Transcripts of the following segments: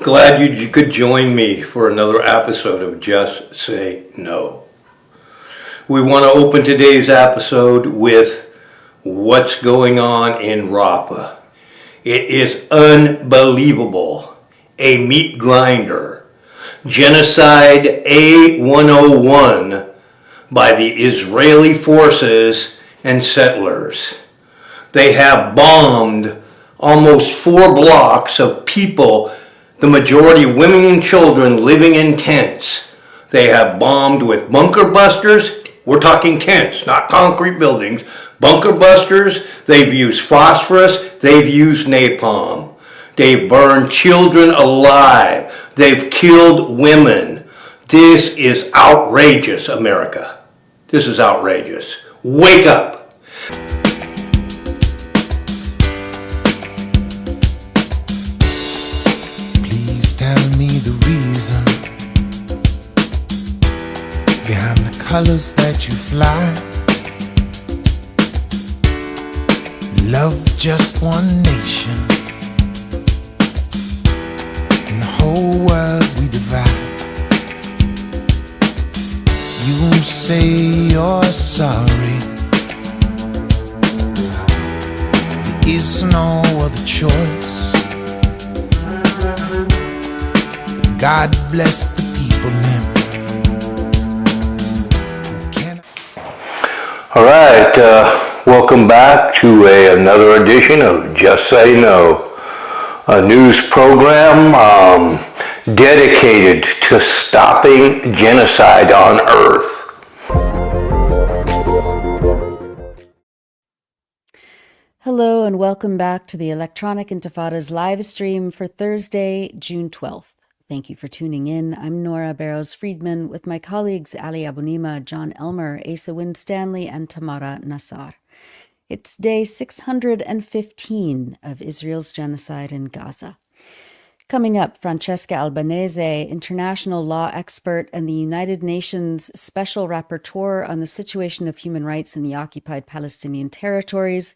Glad you could join me for another episode of Just Say No. We want to open today's episode with what's going on in Rafah. It is unbelievable. A meat grinder. Genocide A101 by the Israeli forces and settlers. They have bombed almost 4 blocks of people, the majority women and children living in tents. They have bombed with bunker busters. We're talking tents, not concrete buildings. Bunker busters. They've used phosphorus. They've used napalm. They've burned children alive. They've killed women. This is outrageous, America. This is outrageous. Wake up. Tell me the reason behind the colors that you fly. Love just one nation, and the whole world we divide. You say you're sorry. There is no other choice. God bless the people now. All right, welcome back to another edition of Just Say No, a news program dedicated to stopping genocide on Earth. Hello and welcome back to the Electronic Intifada's live stream for Thursday, June 12th. Thank you for tuning in. I'm Nora Barrows-Friedman with my colleagues Ali Abunimah, John Elmer, Asa Winstanley, and Tamara Nassar. It's day 615 of Israel's genocide in Gaza. Coming up, Francesca Albanese, international law expert and the United Nations Special Rapporteur on the situation of human rights in the occupied Palestinian territories,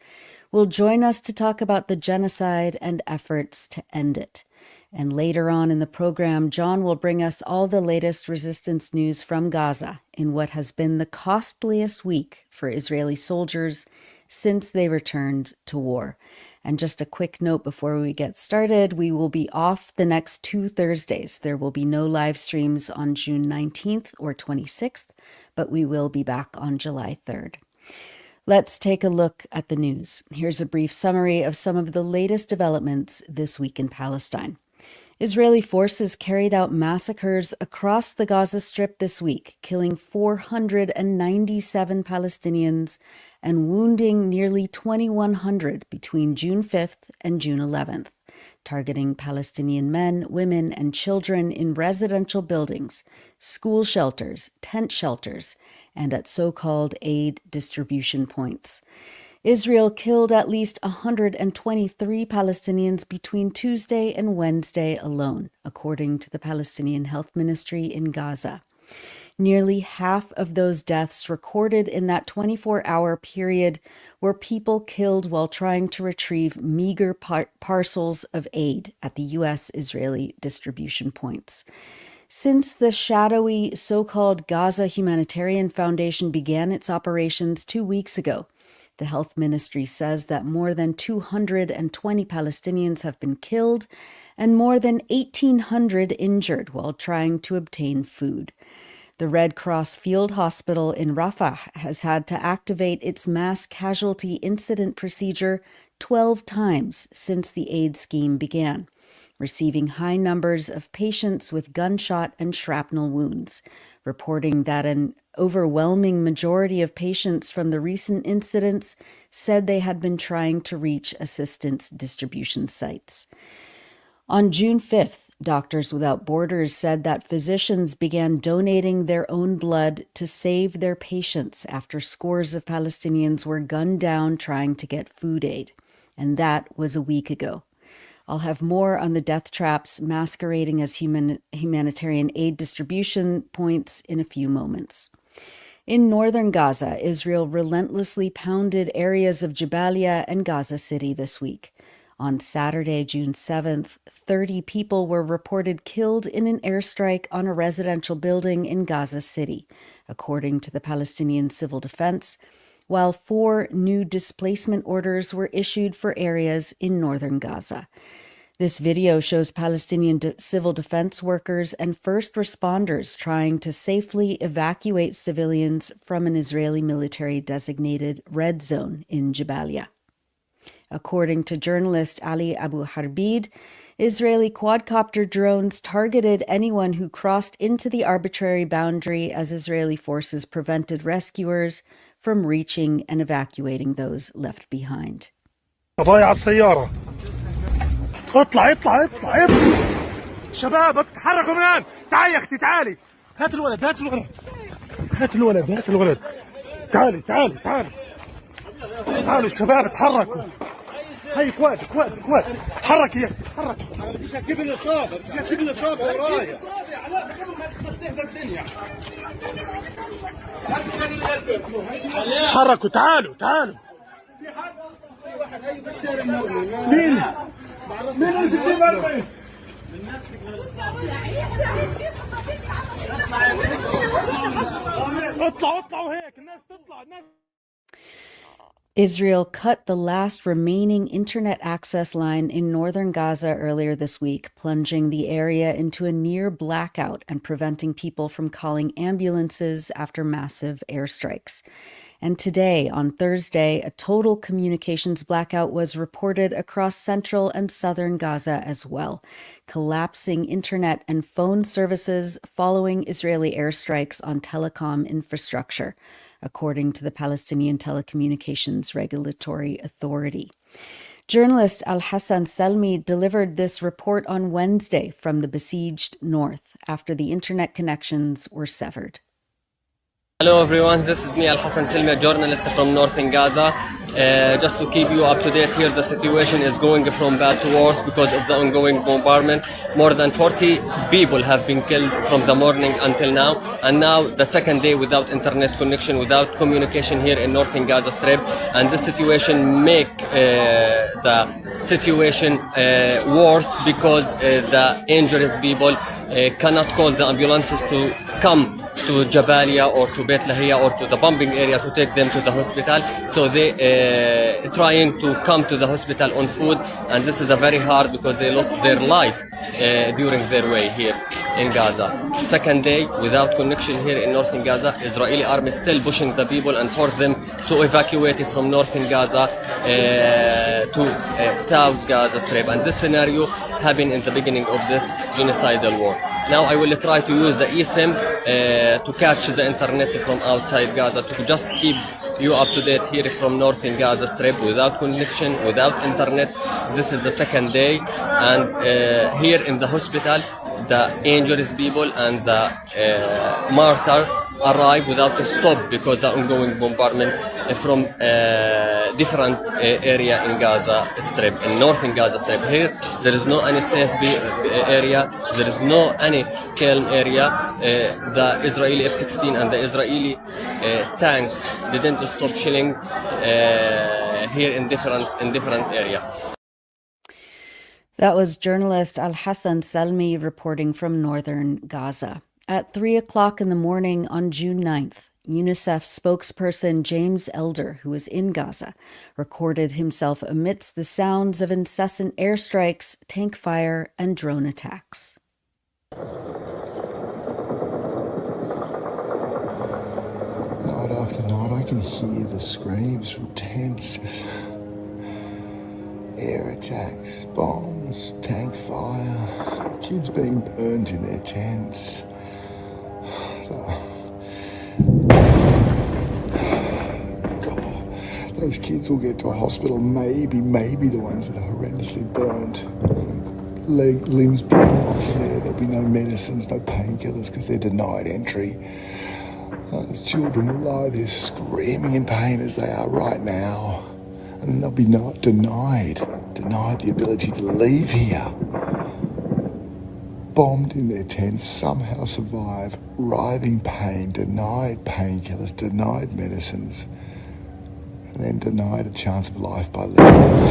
will join us to talk about the genocide and efforts to end it. And later on in the program, John will bring us all the latest resistance news from Gaza in what has been the costliest week for Israeli soldiers since they returned to war. And just a quick note before we get started, we will be off the next 2 Thursdays. There will be no live streams on June 19th or 26th, but we will be back on July 3rd. Let's take a look at the news. Here's a brief summary of some of the latest developments this week in Palestine. Israeli forces carried out massacres across the Gaza Strip this week, killing 497 Palestinians and wounding nearly 2,100 between June 5th and June 11th, targeting Palestinian men, women, and children in residential buildings, school shelters, tent shelters, and at so-called aid distribution points. Israel killed at least 123 Palestinians between Tuesday and Wednesday alone, according to the Palestinian Health Ministry in Gaza. Nearly half of those deaths recorded in that 24-hour period were people killed while trying to retrieve meager parcels of aid at the U.S.-Israeli distribution points. Since the shadowy so-called Gaza Humanitarian Foundation began its operations 2 weeks ago, the health ministry says that more than 220 Palestinians have been killed and more than 1,800 injured while trying to obtain food. The Red Cross Field Hospital in Rafah has had to activate its mass casualty incident procedure 12 times since the aid scheme began, receiving high numbers of patients with gunshot and shrapnel wounds, reporting that an overwhelming majority of patients from the recent incidents said they had been trying to reach assistance distribution sites. On June 5th, Doctors Without Borders said that physicians began donating their own blood to save their patients after scores of Palestinians were gunned down trying to get food aid. And that was a week ago. I'll have more on the death traps masquerading as humanitarian aid distribution points in a few moments. In northern Gaza, Israel relentlessly pounded areas of Jabalia and Gaza City this week. On Saturday, June 7th, 30 people were reported killed in an airstrike on a residential building in Gaza City, according to the Palestinian Civil Defense, while 4 new displacement orders were issued for areas in northern Gaza. This video shows Palestinian civil defense workers and first responders trying to safely evacuate civilians from an Israeli military-designated red zone in Jabalia. According to journalist Ali Abu Harbid, Israeli quadcopter drones targeted anyone who crossed into the arbitrary boundary as Israeli forces prevented rescuers from reaching and evacuating those left behind. ضايع السيارة. اطلع اطلع اطلع اطلع. شباب اتحركوا من الآن. تعالي يا اختي تعالي. هات الولد هات الولد. هات الولد هات الولد. تعالي تعالي تعالي. تعالوا الشباب اتحركوا. هاي اخوات اخوات اخوات. تحركي يا اختي تحركي. مش هتجيب الإصابة مش هتجيب الإصابة ورايا. تحركوا تعالوا تعالوا. مين؟ مين اللي اطلعوا اطلعوا هيك الناس تطلع الناس. Israel cut the last remaining internet access line in northern Gaza earlier this week, plunging the area into a near blackout and preventing people from calling ambulances after massive airstrikes. And today, on Thursday, a total communications blackout was reported across central and southern Gaza as well, collapsing internet and phone services following Israeli airstrikes on telecom infrastructure, according to the Palestinian Telecommunications Regulatory Authority. Journalist Al-Hassan Salmi delivered this report on Wednesday from the besieged north after the internet connections were severed. Hello everyone, this is me Al-Hassan Salmi, a journalist from northern Gaza. Just to keep you up to date here, the situation is going from bad to worse because of the ongoing bombardment. More than 40 people have been killed from the morning until now, and now the second day without internet connection, without communication here in northern Gaza Strip, and this situation make the situation worse because the injured people cannot call the ambulances to come to Jabalia or to Beit Lahia or to the bombing area to take them to the hospital. So they trying to come to the hospital on foot, and this is a very hard because they lost their life during their way here in Gaza. Second day without connection here in northern Gaza. Israeli army still pushing the people and force them to evacuate from northern Gaza to South Gaza Strip. And this scenario happened in the beginning of this genocidal war. Now I will try to use the eSIM to catch the internet from outside Gaza to just keep you up to date here from northern Gaza Strip without connection, without internet. This is the second day, and here in the hospital, the injured people and the martyr arrive without a stop because the ongoing bombardment from different area in Gaza Strip, in northern Gaza Strip. Here there is no any safe area, there is no any calm area. The Israeli F-16 and the Israeli tanks didn't stop shelling here in different area. That was journalist Al-Hassan Salmi reporting from northern Gaza. At 3 o'clock in the morning on June 9th, UNICEF spokesperson James Elder, who was in Gaza, recorded himself amidst the sounds of incessant airstrikes, tank fire, and drone attacks. Night after night, I can hear the screams from tents. Air attacks, bombs, tank fire, kids being burnt in their tents. God, those kids will get to a hospital, maybe the ones that are horrendously burnt. Limbs blown off in there, there'll be no medicines, no painkillers because they're denied entry. Those children will lie there screaming in pain as they are right now. And they'll be denied the ability to leave here. Bombed in their tents, somehow survive, writhing pain, denied painkillers, denied medicines, and then denied a chance of life by living.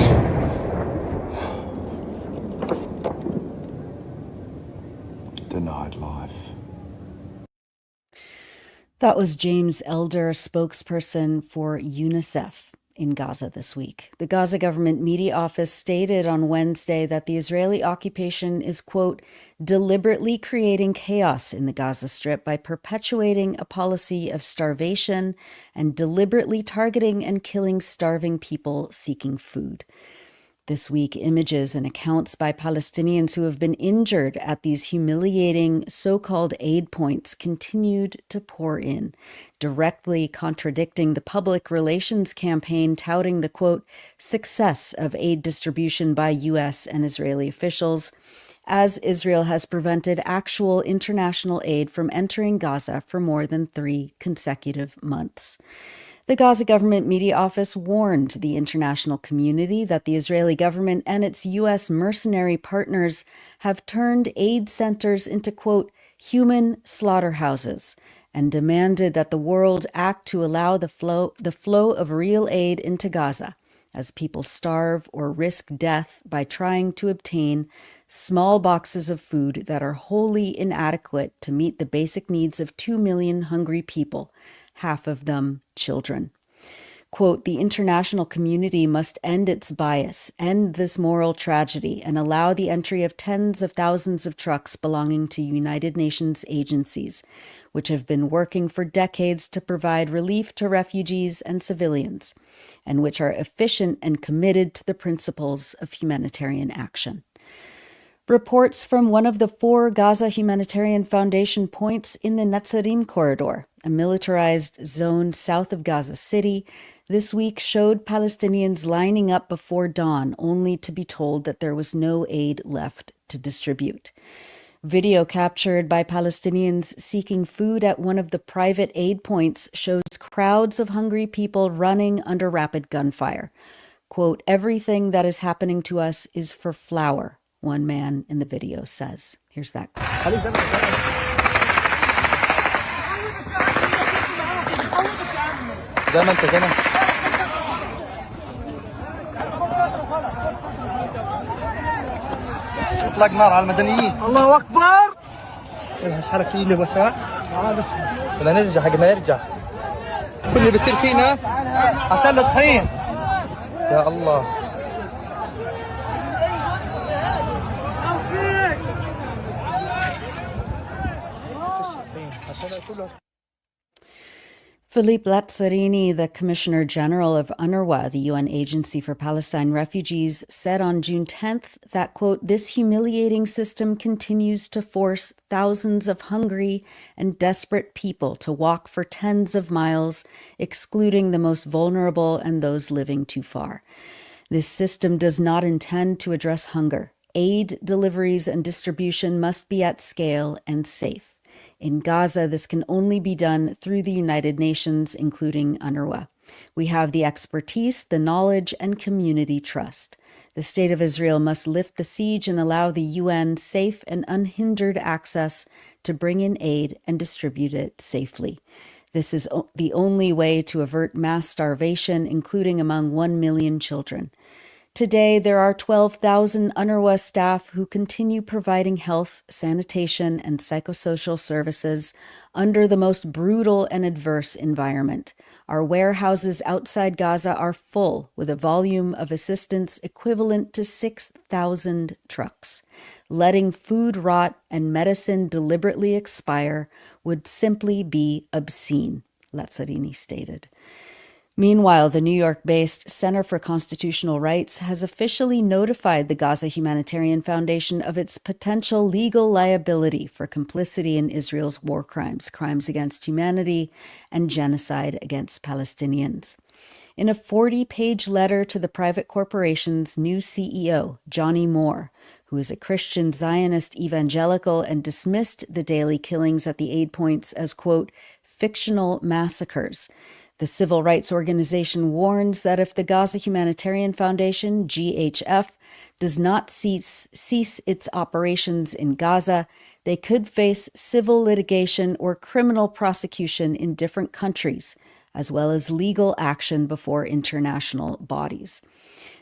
That was James Elder, spokesperson for UNICEF in Gaza this week. The Gaza government media office stated on Wednesday that the Israeli occupation is, quote, deliberately creating chaos in the Gaza Strip by perpetuating a policy of starvation and deliberately targeting and killing starving people seeking food. This week, images and accounts by Palestinians who have been injured at these humiliating so-called aid points continued to pour in, directly contradicting the public relations campaign touting the, quote, success of aid distribution by U.S. and Israeli officials, as Israel has prevented actual international aid from entering Gaza for more than 3 consecutive months. The Gaza government media office warned the international community that the Israeli government and its U.S. mercenary partners have turned aid centers into, quote, human slaughterhouses, and demanded that the world act to allow the flow of real aid into Gaza as people starve or risk death by trying to obtain small boxes of food that are wholly inadequate to meet the basic needs of 2 million hungry people, half of them children. Quote, the international community must end its bias, end this moral tragedy, and allow the entry of tens of thousands of trucks belonging to United Nations agencies, which have been working for decades to provide relief to refugees and civilians, and which are efficient and committed to the principles of humanitarian action. Reports from one of the 4 Gaza Humanitarian Foundation points in the Netzarim corridor, a militarized zone south of Gaza City, this week showed Palestinians lining up before dawn only to be told that there was no aid left to distribute. Video captured by Palestinians seeking food at one of the private aid points shows crowds of hungry people running under rapid gunfire. Quote, everything that is happening to us is for flour, one man in the video says. Here's that clip. اطلق نار على المدنيين. الله اكبر. مش حرك فيه بس بس بدنا نرجع حق ما يرجع. كل اللي بيصير فينا عشان الطحين. يا الله. Philippe Lazzarini, the Commissioner General of UNRWA, the UN Agency for Palestine Refugees, said on June 10th that, quote, this humiliating system continues to force thousands of hungry and desperate people to walk for tens of miles, excluding the most vulnerable and those living too far. This system does not intend to address hunger. Aid deliveries and distribution must be at scale and safe. In Gaza, this can only be done through the United Nations, including UNRWA. We have the expertise, the knowledge, and community trust. The State of Israel must lift the siege and allow the UN safe and unhindered access to bring in aid and distribute it safely. This is the only way to avert mass starvation, including among 1 million children. Today, there are 12,000 UNRWA staff who continue providing health, sanitation, and psychosocial services under the most brutal and adverse environment. Our warehouses outside Gaza are full, with a volume of assistance equivalent to 6,000 trucks. Letting food rot and medicine deliberately expire would simply be obscene, Lazzarini stated. Meanwhile, the New York-based Center for Constitutional Rights has officially notified the Gaza Humanitarian Foundation of its potential legal liability for complicity in Israel's war crimes, crimes against humanity, and genocide against Palestinians. In a 40-page letter to the private corporation's new CEO, Johnny Moore, who is a Christian Zionist evangelical and dismissed the daily killings at the aid points as, quote, fictional massacres, the civil rights organization warns that if the Gaza Humanitarian Foundation, GHF, does not cease its operations in Gaza, they could face civil litigation or criminal prosecution in different countries, as well as legal action before international bodies.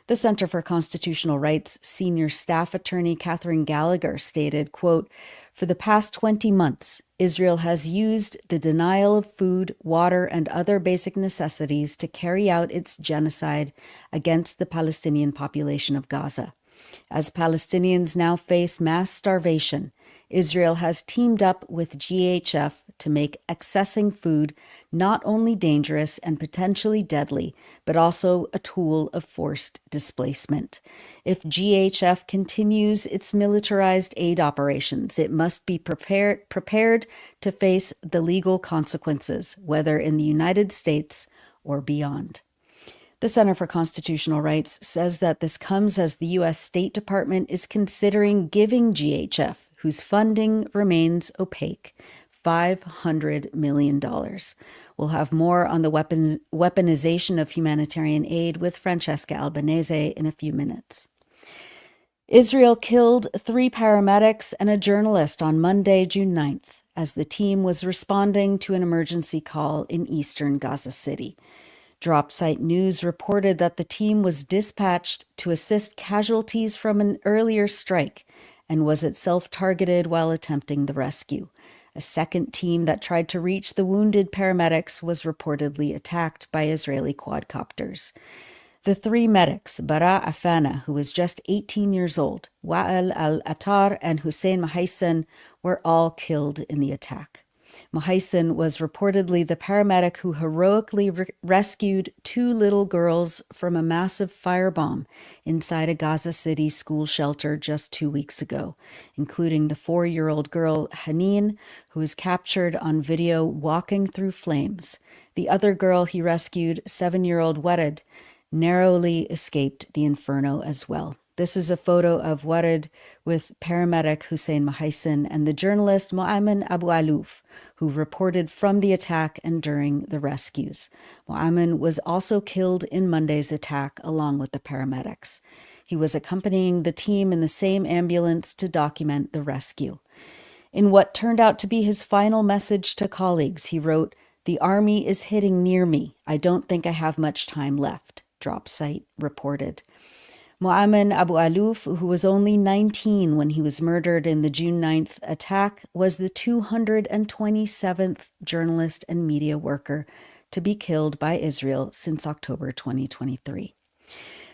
The Center for Constitutional Rights senior staff attorney Catherine Gallagher stated, quote, "For the past 20 months, Israel has used the denial of food, water, and other basic necessities to carry out its genocide against the Palestinian population of Gaza. As Palestinians now face mass starvation, Israel has teamed up with GHF to make accessing food not only dangerous and potentially deadly, but also a tool of forced displacement. If GHF continues its militarized aid operations, it must be prepared to face the legal consequences, whether in the United States or beyond." The Center for Constitutional Rights says that this comes as the U.S. State Department is considering giving GHF, whose funding remains opaque, $500 million. We'll have more on the weaponization of humanitarian aid with Francesca Albanese in a few minutes. Israel killed 3 paramedics and a journalist on Monday, June 9th, as the team was responding to an emergency call in eastern Gaza City. Dropsite News reported that the team was dispatched to assist casualties from an earlier strike and was itself targeted while attempting the rescue. A second team that tried to reach the wounded paramedics was reportedly attacked by Israeli quadcopters. The 3 medics, Bara Afana, who was just 18 years old, Wa'el al-Attar, and Hussein Mahaysan, were all killed in the attack. Mahaysan was reportedly the paramedic who heroically rescued 2 little girls from a massive firebomb inside a Gaza City school shelter just 2 weeks ago, including the 4-year-old girl Haneen, who was captured on video walking through flames. The other girl he rescued, 7-year-old Warid, narrowly escaped the inferno as well. This is a photo of Warid with paramedic Hussein Mahaysan and the journalist Mu'amin Abu Alouf, who reported from the attack and during the rescues. Mu'amin was also killed in Monday's attack along with the paramedics. He was accompanying the team in the same ambulance to document the rescue. In what turned out to be his final message to colleagues, he wrote, "The army is hitting near me. I don't think I have much time left," Dropsite reported. Mu'amin Abu Alouf, who was only 19 when he was murdered in the June 9th attack, was the 227th journalist and media worker to be killed by Israel since October 2023.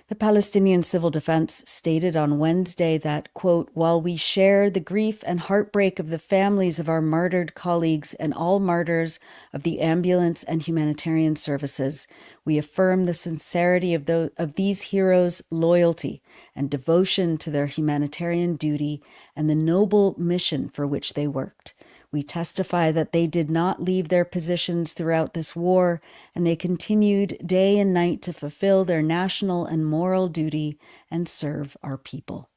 The Palestinian Civil Defense stated on Wednesday that, quote, "While we share the grief and heartbreak of the families of our martyred colleagues and all martyrs of the ambulance and humanitarian services, we affirm the sincerity of these heroes' loyalty and devotion to their humanitarian duty and the noble mission for which they worked. We testify that they did not leave their positions throughout this war, and they continued day and night to fulfill their national and moral duty and serve our people."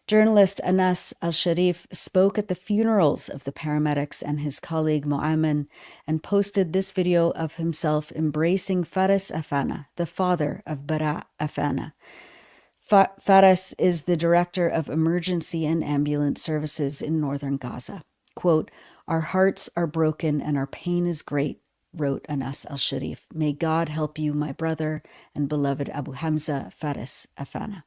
Journalist Anas Al-Sharif spoke at the funerals of the paramedics and his colleague Mu'amin and posted this video of himself embracing Faris Afana, the father of Bara Afana. Faris is the director of emergency and ambulance services in northern Gaza. Quote, "Our hearts are broken and our pain is great," wrote Anas Al-Sharif. "May God help you, my brother and beloved Abu Hamza Faris Afana."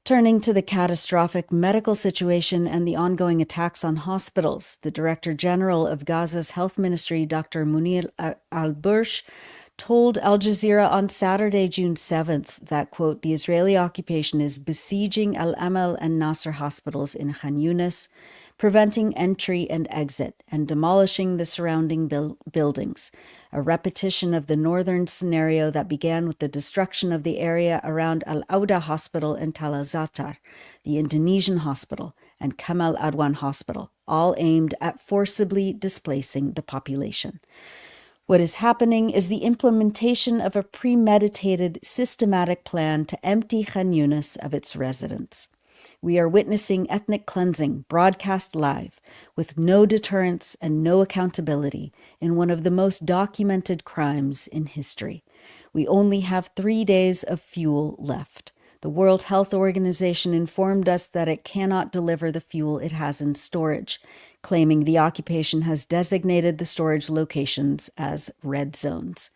Turning to the catastrophic medical situation and the ongoing attacks on hospitals, the Director General of Gaza's Health Ministry, Dr. Munir al-Bursh, told Al Jazeera on Saturday, June 7th, that, quote, "The Israeli occupation is besieging Al-Amal and Nasser hospitals in Khan Yunis, preventing entry and exit, and demolishing the surrounding buildings, a repetition of the northern scenario that began with the destruction of the area around Al-Auda Hospital and Tal Al-Zatar, the Indonesian hospital, and Kamal Adwan Hospital, all aimed at forcibly displacing the population. What is happening is the implementation of a premeditated, systematic plan to empty Khan Yunis of its residents. We are witnessing ethnic cleansing broadcast live with no deterrence and no accountability in one of the most documented crimes in history. We only have 3 days of fuel left. The World Health Organization informed us that it cannot deliver the fuel it has in storage, claiming the occupation has designated the storage locations as red zones.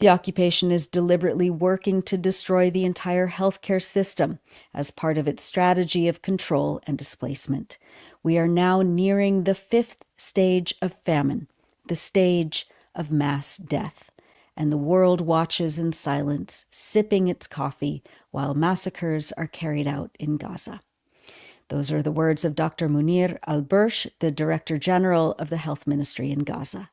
The occupation is deliberately working to destroy the entire healthcare system as part of its strategy of control and displacement. We are now nearing the 5th stage of famine, the stage of mass death, and the world watches in silence, sipping its coffee while massacres are carried out in Gaza. Those are the words of Dr. Munir al-Bursh, the Director General of the Health Ministry in Gaza.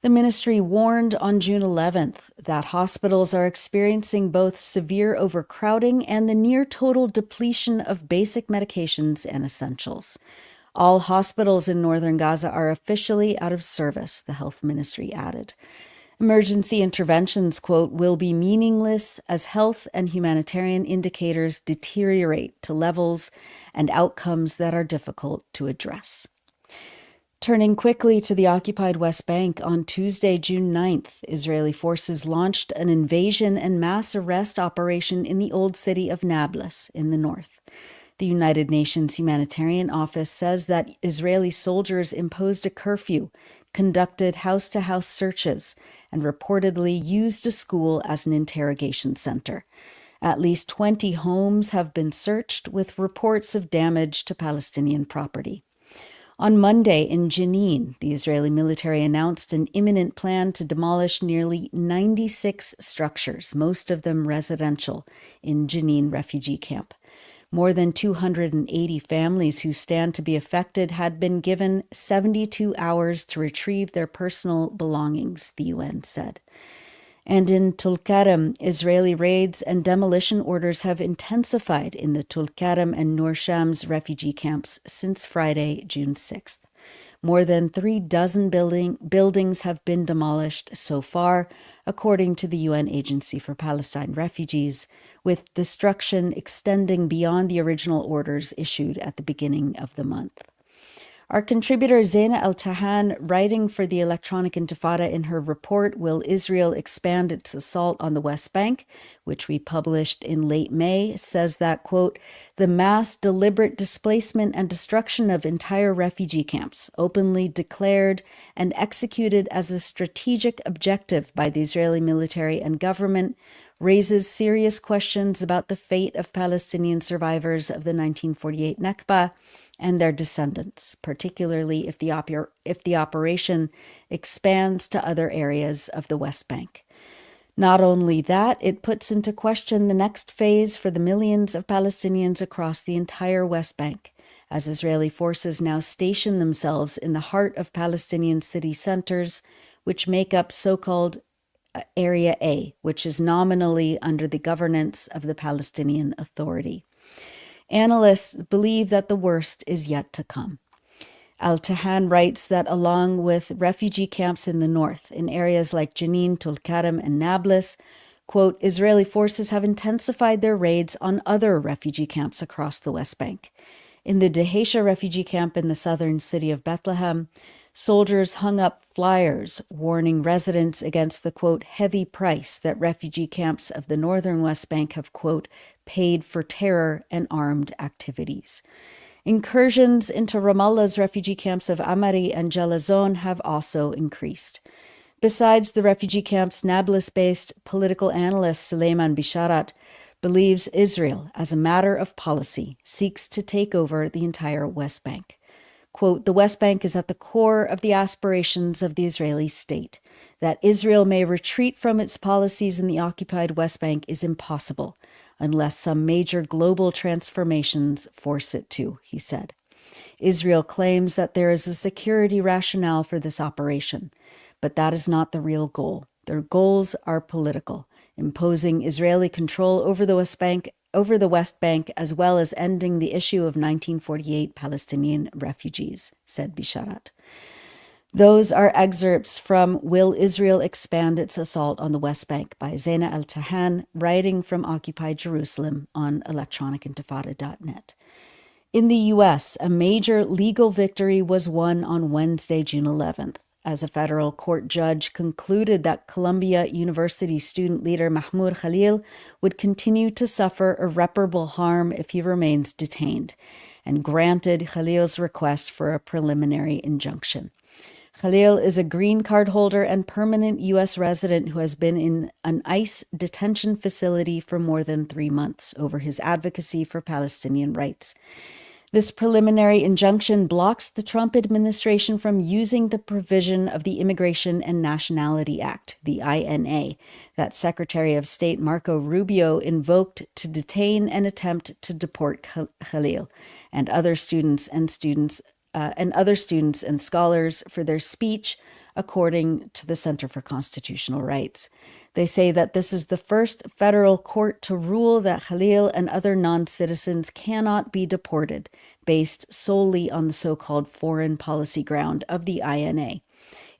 The ministry warned on June 11th that hospitals are experiencing both severe overcrowding and the near total depletion of basic medications and essentials. All hospitals in northern Gaza are officially out of service, the health ministry added. Emergency interventions, quote, will be meaningless as health and humanitarian indicators deteriorate to levels and outcomes that are difficult to address. Turning quickly to the occupied West Bank, on Tuesday, June 9th, Israeli forces launched an invasion and mass arrest operation in the old city of Nablus in the north. The United Nations Humanitarian Office says that Israeli soldiers imposed a curfew, conducted house-to-house searches, and reportedly used a school as an interrogation center. At least 20 homes have been searched, with reports of damage to Palestinian property. On Monday in Jenin, the Israeli military announced an imminent plan to demolish nearly 96 structures, most of them residential, in Jenin refugee camp. More than 280 families who stand to be affected had been given 72 hours to retrieve their personal belongings, the UN said. And in Tulkarem, Israeli raids and demolition orders have intensified in the Tulkarem and Nur Shams refugee camps since Friday, June 6th. More than 36 buildings have been demolished so far, according to the UN Agency for Palestine Refugees, with destruction extending beyond the original orders issued at the beginning of the month. Our contributor Zaina Al-Tahan, writing for the Electronic Intifada in her report, Will Israel Expand Its Assault on the West Bank?, which we published in late May, says that, quote, the mass deliberate displacement and destruction of entire refugee camps, openly declared and executed as a strategic objective by the Israeli military and government, raises serious questions about the fate of Palestinian survivors of the 1948 Nakba and their descendants, particularly if the operation expands to other areas of the West Bank. Not only that, it puts into question the next phase for the millions of Palestinians across the entire West Bank, as Israeli forces now station themselves in the heart of Palestinian city centers, which make up so-called Area A, which is nominally under the governance of the Palestinian Authority. Analysts believe that the worst is yet to come. Al-Tahan writes that along with refugee camps in the north, in areas like Jenin, Tulkarem, and Nablus, quote, Israeli forces have intensified their raids on other refugee camps across the West Bank. In the Dheisheh refugee camp in the southern city of Bethlehem, soldiers hung up flyers warning residents against the, quote, heavy price that refugee camps of the northern West Bank have, quote, paid for terror and armed activities. Incursions into Ramallah's refugee camps of Amari and Jalazon have also increased. Besides the refugee camps, Nablus-based political analyst Suleiman Bisharat believes Israel, as a matter of policy, seeks to take over the entire West Bank. Quote, the West Bank is at the core of the aspirations of the Israeli state. That Israel may retreat from its policies in the occupied West Bank is impossible unless some major global transformations force it to, he said. Israel claims that there is a security rationale for this operation, but that is not the real goal. Their goals are political, imposing Israeli control over the West Bank, as well as ending the issue of 1948 Palestinian refugees, said Bisharat. Those are excerpts from Will Israel Expand Its Assault on the West Bank by Zaina Al-Tahan, writing from occupied Jerusalem on electronicintifada.net. In the U.S., a major legal victory was won on Wednesday, June 11th, as a federal court judge concluded that Columbia University student leader Mahmoud Khalil would continue to suffer irreparable harm if he remains detained, and granted Khalil's request for a preliminary injunction. Khalil is a green card holder and permanent U.S. resident who has been in an ICE detention facility for more than 3 months over his advocacy for Palestinian rights. This preliminary injunction blocks the Trump administration from using the provision of the Immigration and Nationality Act, the INA, that Secretary of State Marco Rubio invoked to detain and attempt to deport Khalil and other students and scholars for their speech, according to the Center for Constitutional Rights. They say that this is the first federal court to rule that Khalil and other non-citizens cannot be deported based solely on the so-called foreign policy ground of the INA.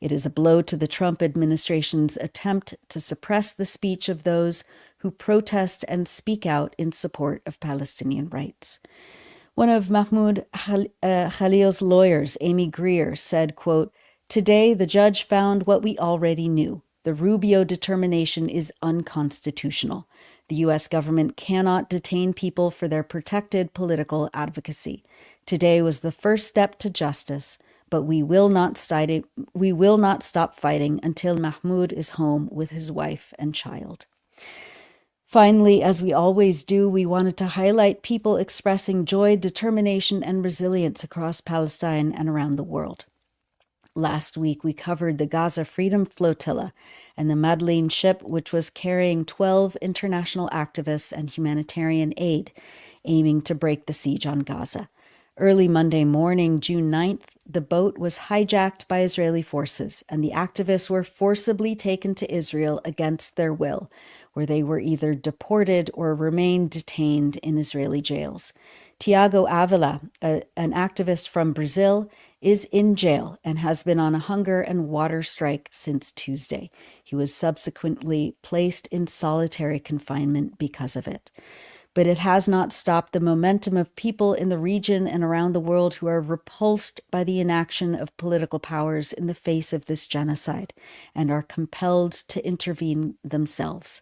It is a blow to the Trump administration's attempt to suppress the speech of those who protest and speak out in support of Palestinian rights. One of Mahmoud Khalil's lawyers, Amy Greer, said, quote, "Today, the judge found what we already knew. The Rubio determination is unconstitutional. The U.S. government cannot detain people for their protected political advocacy. Today was the first step to justice, but we will not stop fighting until Mahmoud is home with his wife and child." Finally, as we always do, we wanted to highlight people expressing joy, determination, and resilience across Palestine and around the world. Last week, we covered the Gaza Freedom Flotilla and the Madeleine ship, which was carrying 12 international activists and humanitarian aid, aiming to break the siege on Gaza. Early Monday morning, June 9th, the boat was hijacked by Israeli forces, and the activists were forcibly taken to Israel against their will, where they were either deported or remained detained in Israeli jails. Tiago Avila, an activist from Brazil, is in jail and has been on a hunger and water strike since Tuesday. He was subsequently placed in solitary confinement because of it. But it has not stopped the momentum of people in the region and around the world who are repulsed by the inaction of political powers in the face of this genocide and are compelled to intervene themselves.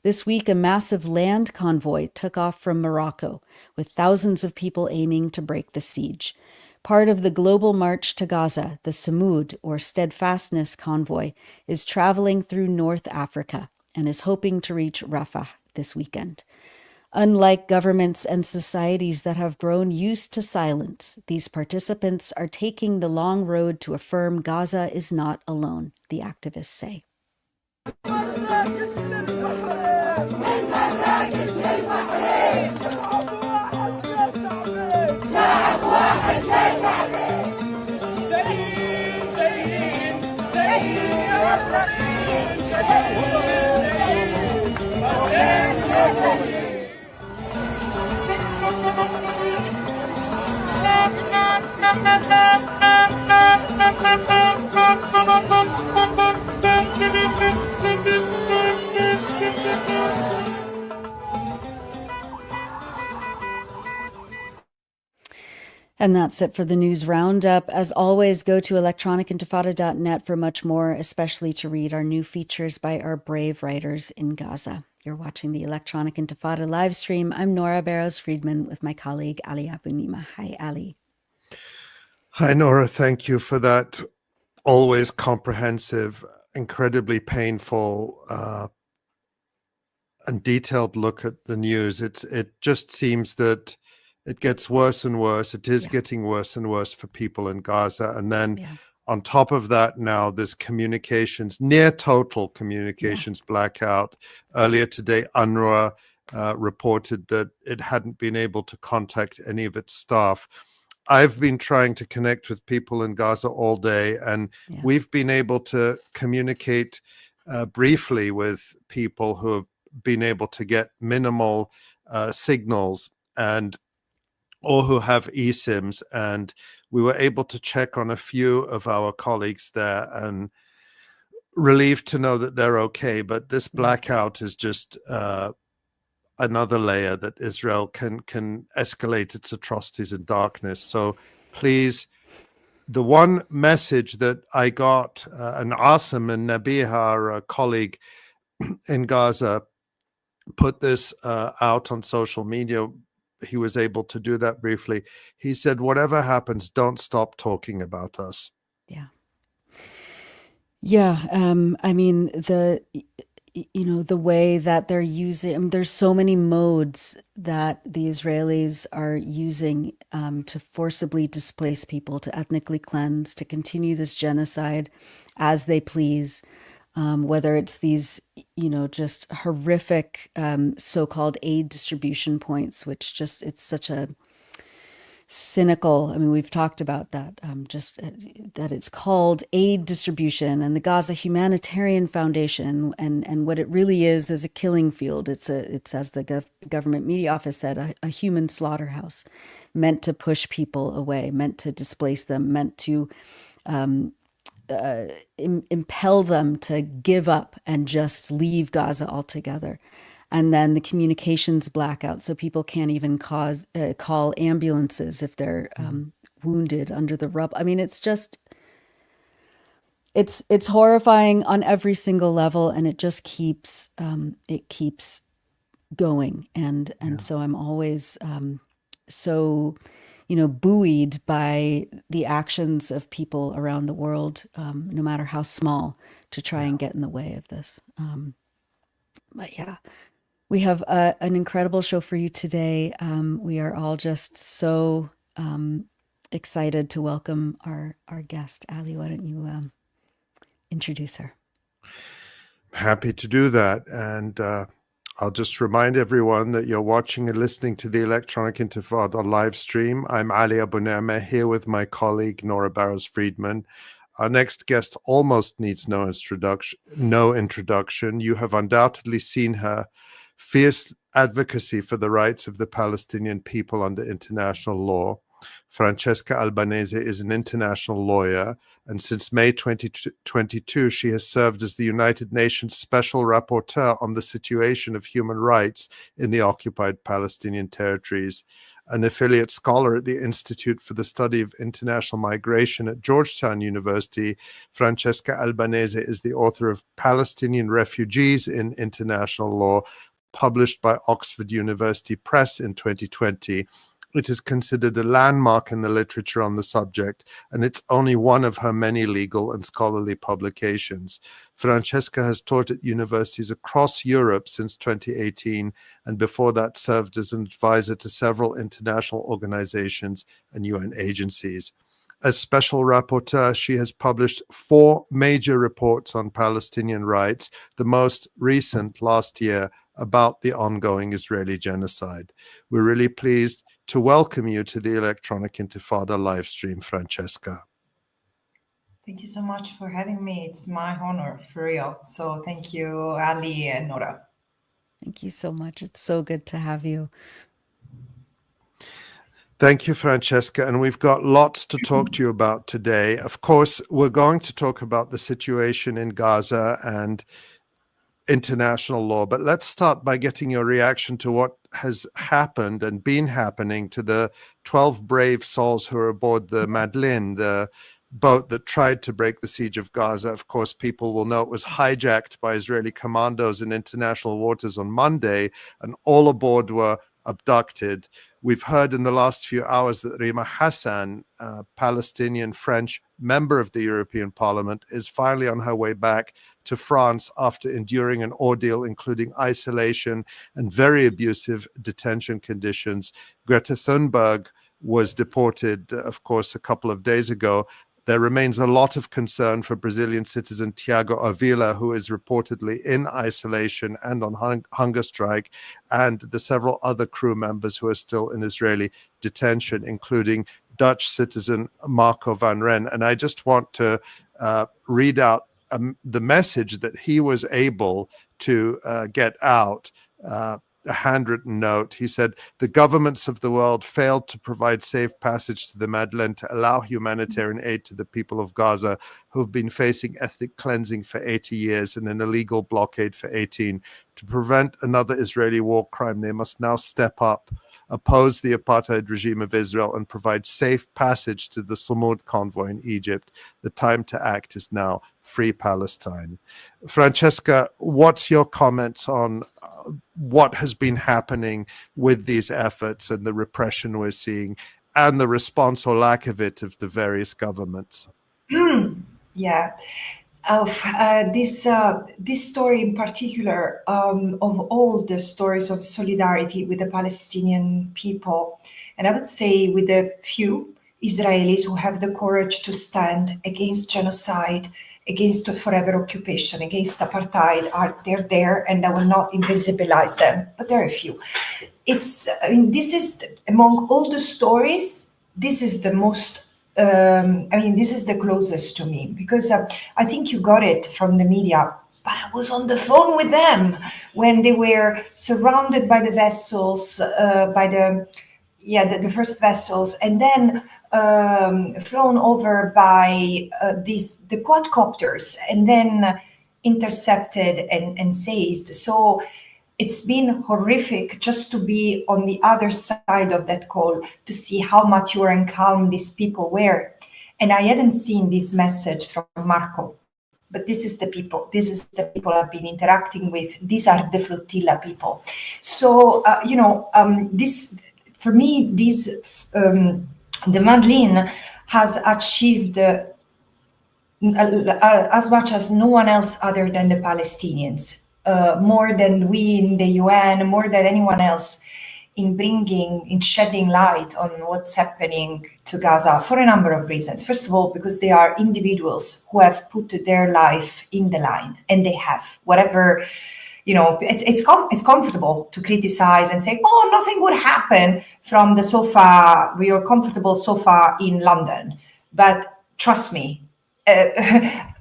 This week, a massive land convoy took off from Morocco, with thousands of people aiming to break the siege. Part of the global march to Gaza, the Samud, or Steadfastness Convoy, is traveling through North Africa and is hoping to reach Rafah this weekend. Unlike governments and societies that have grown used to silence, these participants are taking the long road to affirm Gaza is not alone, the activists say. And that's it for the news roundup. As always, go to electronicintifada.net for much more, especially to read our new features by our brave writers in Gaza. You're watching the Electronic Intifada live stream. I'm Nora Barrows-Friedman with my colleague Ali Abunimah. Hi, Ali. Hi, Nora. Thank you for that always comprehensive, incredibly painful and detailed look at the news. It just seems that it gets worse and worse. It is getting worse and worse for people in Gaza. And then on top of that, now this communications, near total communications blackout. Earlier today, UNRWA reported that it hadn't been able to contact any of its staff. I've been trying to connect with people in Gaza all day, and we've been able to communicate briefly with people who have been able to get minimal signals or who have eSIMs, and we were able to check on a few of our colleagues there and relieved to know that they're okay. But this blackout is just another layer that Israel can escalate its atrocities in darkness. So please, the one message that I got, and Asim and Nabiha, our colleague in Gaza, put this out on social media. He was able to do that briefly. He said, whatever happens, don't stop talking about us. Yeah. Yeah, I mean the way that they're using, I mean, there's so many modes that the Israelis are using to forcibly displace people, to ethnically cleanse, to continue this genocide as they please. Whether it's these, just horrific so-called aid distribution points, which just, it's such a cynical. I mean, we've talked about that, that it's called aid distribution and the Gaza Humanitarian Foundation, and what it really is a killing field. It's as the government media office said, a human slaughterhouse, meant to push people away, meant to displace them, meant to impel them to give up and just leave Gaza altogether. And then the communications blackout, so people can't even call ambulances if they're wounded under the rubble. I mean, it's just, it's horrifying on every single level, and it just keeps going. And so I'm always so buoyed by the actions of people around the world, no matter how small, to try and get in the way of this. But yeah. We have an incredible show for you today. We are all just so excited to welcome our guest. Ali, why don't you introduce her? Happy to do that. And I'll just remind everyone that you're watching and listening to the Electronic Intifada live stream. I'm Ali Abu Ni'mah, here with my colleague Nora Barrows-Friedman. Our next guest almost needs no introduction. You have undoubtedly seen her fierce advocacy for the rights of the Palestinian people under international law. Francesca Albanese is an international lawyer, and since May 2022, she has served as the United Nations Special Rapporteur on the situation of human rights in the occupied Palestinian territories. An affiliate scholar at the Institute for the Study of International Migration at Georgetown University, Francesca Albanese is the author of Palestinian Refugees in International Law, published by Oxford University Press in 2020. It is considered a landmark in the literature on the subject, and it's only one of her many legal and scholarly publications. Francesca has taught at universities across Europe since 2018, and before that served as an advisor to several international organizations and UN agencies. As special rapporteur, she has published 4 major reports on Palestinian rights, the most recent last year about the ongoing Israeli genocide. We're really pleased to welcome you to the Electronic Intifada live stream, Francesca. Thank you so much for having me. It's my honor, for real. So thank you, Ali and Nora. Thank you so much. It's so good to have you. Thank you, Francesca. And we've got lots to talk to you about today. Of course, we're going to talk about the situation in Gaza and international law, but let's start by getting your reaction to what has happened and been happening to the 12 brave souls who are aboard the Madlin, the boat that tried to break the siege of Gaza. Of course, people will know it was hijacked by Israeli commandos in international waters on Monday, and all aboard were abducted. We've heard in the last few hours that Rima Hassan, a Palestinian French member of the European Parliament, is finally on her way back to France after enduring an ordeal including isolation and very abusive detention conditions. Greta Thunberg was deported, of course, a couple of days ago. There remains a lot of concern for Brazilian citizen Tiago Avila, who is reportedly in isolation and on hunger strike, and the several other crew members who are still in Israeli detention, including Dutch citizen Marco van Ren. And I just want to read out the message that he was able to get out, a handwritten note. He said, "The governments of the world failed to provide safe passage to the Madeleine to allow humanitarian aid to the people of Gaza, who have been facing ethnic cleansing for 80 years and an illegal blockade for 18. To prevent another Israeli war crime, they must now step up, oppose the apartheid regime of Israel, and provide safe passage to the Samud convoy in Egypt. The time to act is now. Free Palestine." Francesca, what's your comments on what has been happening with these efforts and the repression we're seeing and the response or lack of it of the various governments? Yeah. of this story in particular, of all the stories of solidarity with the Palestinian people, and I would say with the few Israelis who have the courage to stand against genocide, against the forever occupation, against apartheid, they're there, and I will not invisibilize them, but there are a few. This is, among all the stories, this is the most, this is the closest to me, because I think you got it from the media, but I was on the phone with them when they were surrounded by the vessels, by the first vessels, and then flown over by the quadcopters, and then intercepted and seized. So it's been horrific just to be on the other side of that call, to see how mature and calm these people were. And I hadn't seen this message from Marco, but this is the people I've been interacting with. These are the flotilla people. So, this, for me, the Madeleine has achieved as much as no one else other than the Palestinians, more than we in the UN, more than anyone else, in shedding light on what's happening to Gaza, for a number of reasons. First of all, because they are individuals who have put their life in the line, and they have whatever. It's comfortable to criticize and say, oh, nothing would happen from the sofa, your comfortable sofa in London. But trust me,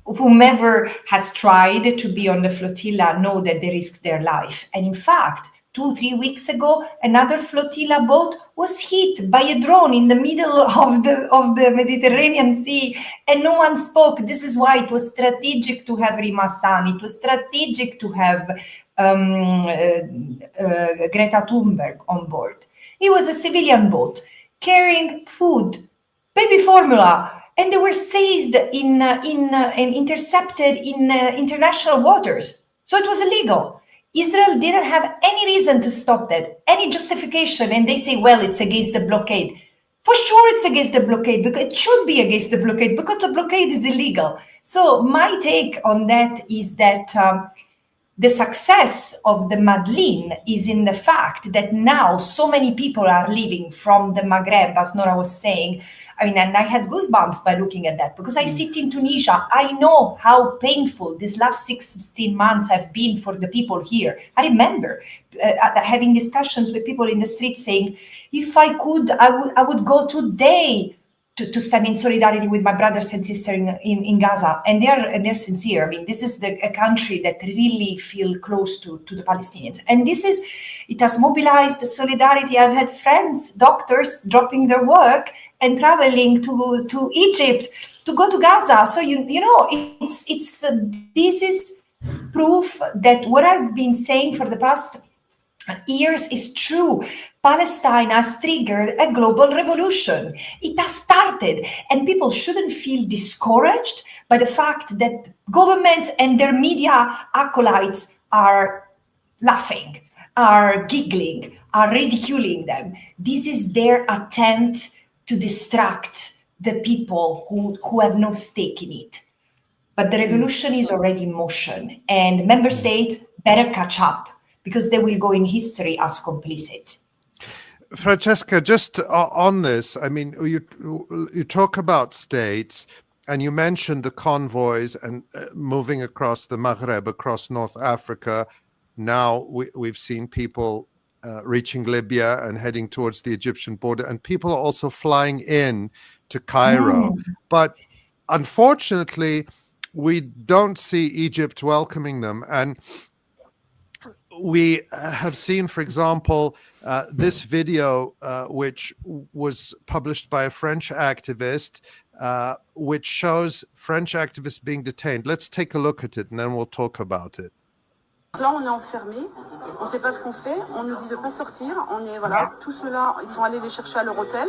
whomever has tried to be on the flotilla know that they risk their life. And in fact, 2-3 weeks ago, another flotilla boat was hit by a drone in the middle of the Mediterranean Sea, and no one spoke. This is why it was strategic to have Rima Hassan. It was strategic to have Greta Thunberg on board. It was a civilian boat carrying food, baby formula, and they were seized and intercepted in international waters. So it was illegal. Israel didn't have any reason to stop that, any justification, and they say, well, it's against the blockade. For sure it's against the blockade, because it should be against the blockade, because the blockade is illegal. So my take on that is that the success of the Madeleine is in the fact that now so many people are leaving from the Maghreb, as Nora was saying. And I had goosebumps by looking at that, because I sit in Tunisia. I know how painful these last 16 months have been for the people here. I remember having discussions with people in the street saying, if I could, I would go today to stand in solidarity with my brothers and sisters in Gaza. And they're sincere. This is a country that really feel close to the Palestinians. And it has mobilized the solidarity. I've had friends, doctors, dropping their work and traveling to Egypt to go to Gaza. So this is proof that what I've been saying for the past years is true. Palestine has triggered a global revolution. It has started, and people shouldn't feel discouraged by the fact that governments and their media acolytes are laughing, are giggling, are ridiculing them. This is their attempt to distract the people who have no stake in it. But the revolution is already in motion, and member states better catch up, because they will go in history as complicit. Francesca, just on this, you talk about states, and you mentioned the convoys and moving across the Maghreb, across North Africa. Now we've seen people reaching Libya and heading towards the Egyptian border, and people are also flying in to Cairo. But unfortunately, we don't see Egypt welcoming them. And we have seen, for example, this video, which was published by a French activist, which shows French activists being detained. Let's take a look at it, and then we'll talk about it. Là, on est enfermés, on ne sait pas ce qu'on fait, on nous dit de ne pas sortir, tous ceux-là, ils sont allés les chercher à leur hôtel,